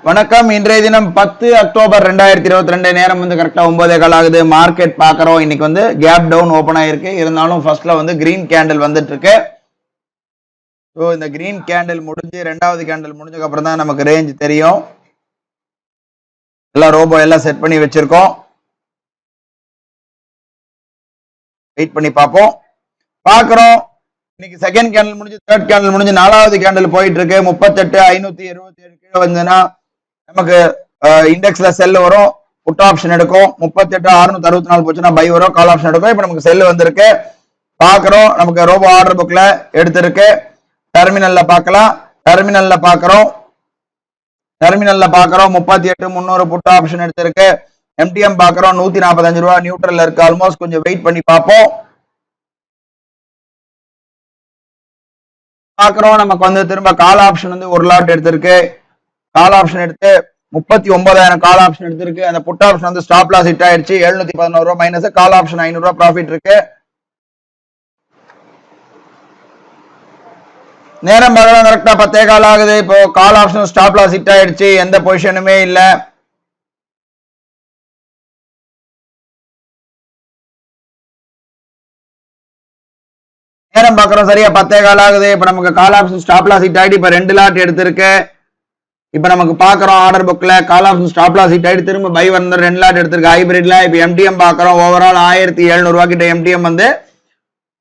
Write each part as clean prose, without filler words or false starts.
வணக்கம். இன்றைய தினம் 10 அக்டோபர் 2022 நேரம் வந்து கரெக்டா 9:15 ஆகுது. மார்க்கெட் பாக்குறோம். இன்னைக்கு வந்து கேப் டவுன் ஓபன் ஆயிருக்கு. இருந்தாலும் ஃபர்ஸ்ட்ல வந்து கிரீன் கேண்டில் வந்துட்டு இருக்கு. ஸோ இந்த கிரீன் கேண்டில் முடிஞ்சு ரெண்டாவது கேண்டில் முடிஞ்சதுக்கு அப்புறம் தான் நமக்கு ரேஞ்ச் தெரியும். எல்லாம் ரோபோ எல்லாம் செட் பண்ணி வச்சிருக்கோம். வெயிட் பண்ணி பார்ப்போம். பாக்குறோம். இன்னைக்கு செகண்ட் கேண்டில் முடிஞ்சு தேர்ட் கேண்டில் முடிஞ்சு நாலாவது கேண்டில் போயிட்டு இருக்கு. 38,577 கீழே வந்ததுன்னா நமக்கு இண்டெக்ஸ்ல செல் வரும். புட் ஆப்ஷன் எடுக்கும். 38,664 போச்சுன்னா பை வரும். கால் ஆப்ஷன் எடுக்கும். இப்ப நமக்கு செல் வந்திருக்கு. பாக்குறோம். நமக்கு ரோபோ ஆர்டர் புக்ல எடுத்திருக்கு. டெர்மினல்ல பார்க்கலாம். டெர்மினல்ல பாக்குறோம். 38,300 புட் ஆப்ஷன் எடுத்திருக்கு. எம்டிஎம் பாக்குறோம் 145 ரூபாய் நியூட்ரல்ல இருக்கு. ஆல்மோஸ்ட் கொஞ்சம் வெயிட் பண்ணி பார்ப்போம். பாக்குறோம். நமக்கு வந்து திரும்ப கால் ஆப்ஷன் வந்து ஒரு லாட் எடுத்திருக்கு. கால் ஆப்ஷன் எடுத்து 39,000 கால் ஆப்ஷன் எடுத்திருக்கு. அந்த புட் ஆப்ஷன் வந்து ஸ்டாப் லாஸ் ஹிட் ஆயிடுச்சு. 711 ரூபாய் மைனஸ். கால் ஆப்ஷன் 500 ரூபாய் ப்ராஃபிட் இருக்கு. நேரம் பார்க்கலாம். கரெக்டா 10:15 ஆகுது. இப்போ call option stop loss hit ஆயிடுச்சு. எந்த பொசிஷனுமே இல்ல. நேரம் பார்க்கிறோம். சரியா 10:15 ஆகுது. இப்ப நமக்கு call option stop loss hit ஆயிட்டு இப்ப 2 லாட் எடுத்திருக்கு. இப்ப நமக்கு பாக்குறோம் ஆர்டர் புக்ல call option stop loss hit ஆயிட்டு திரும்ப பை வந்து 2 லாட் எடுத்திருக்கு ஹைபிரிட்ல. இப்ப எம்டிஎம் பாக்குறோம். ஓவரால் 1,700 ரூபாய் கிட்ட எம்டிஎம் வந்து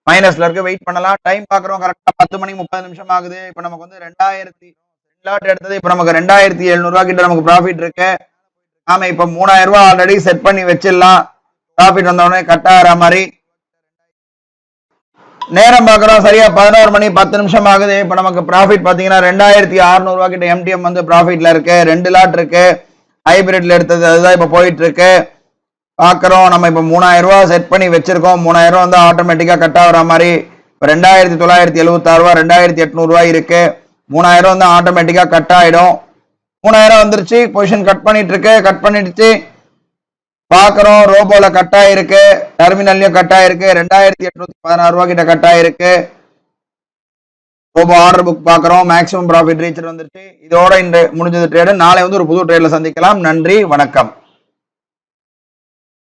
மைனஸ்ல இருக்கு. வெயிட் பண்ணலாம். டைம் பாக்குறோம். கரெக்டா 10:30 ஆகுது. இப்ப நமக்கு வந்து 2,000 லாட் எடுத்தது. இப்ப நமக்கு 2,700 ரூபாய் கிட்ட நமக்கு ப்ராஃபிட் இருக்கு. நாம இப்ப 3,000 ரூபாய் ஆல்ரெடி செட் பண்ணி வச்சிடலாம். ப்ராஃபிட் வந்த உடனே கட் ஆகிற மாதிரி. நேரம் பார்க்கிறோம். சரியா 11:10 ஆகுது. இப்ப நமக்கு ப்ராஃபிட் பாத்தீங்கன்னா 2,600 ரூபாய் கிட்ட எம்டிஎம் வந்து ப்ராஃபிட்ல இருக்கு. 2 லாட் இருக்கு. ஹைபிரிட்ல எடுத்தது அதுதான் இப்ப போயிட்டு இருக்கு. பாக்குறோம். நம்ம இப்ப 3,000 ரூபாய் செட் பண்ணி வச்சிருக்கோம். 3,000 ரூபாய் வந்து ஆட்டோமேட்டிக்கா கட் ஆகுற மாதிரி. இப்ப 2,976 ரூபாய் 2,800 ரூபாய் இருக்கு. 3,000 வந்து ஆட்டோமேட்டிக்கா கட் ஆயிடும். 3,000 வந்துருச்சு. பொசிஷன் கட் பண்ணிட்டு இருக்கு. கட் பண்ணிடுச்சு. பாக்குறோம். ரோபோல கட் ஆயிருக்கு. டெர்மினல்லையும் கட் ஆயிருக்கு. 2,816 ரூபாய் கிட்ட கட் ஆயிருக்கு. ரோபோ ஆர்டர் புக் பாக்குறோம். மேக்ஸிமம் ப்ராஃபிட் ரீச் வந்துருச்சு. இதோட இந்த முடிஞ்சது ட்ரேடு. நாளை வந்து ஒரு புது ட்ரேட்ல சந்திக்கலாம். நன்றி, வணக்கம்.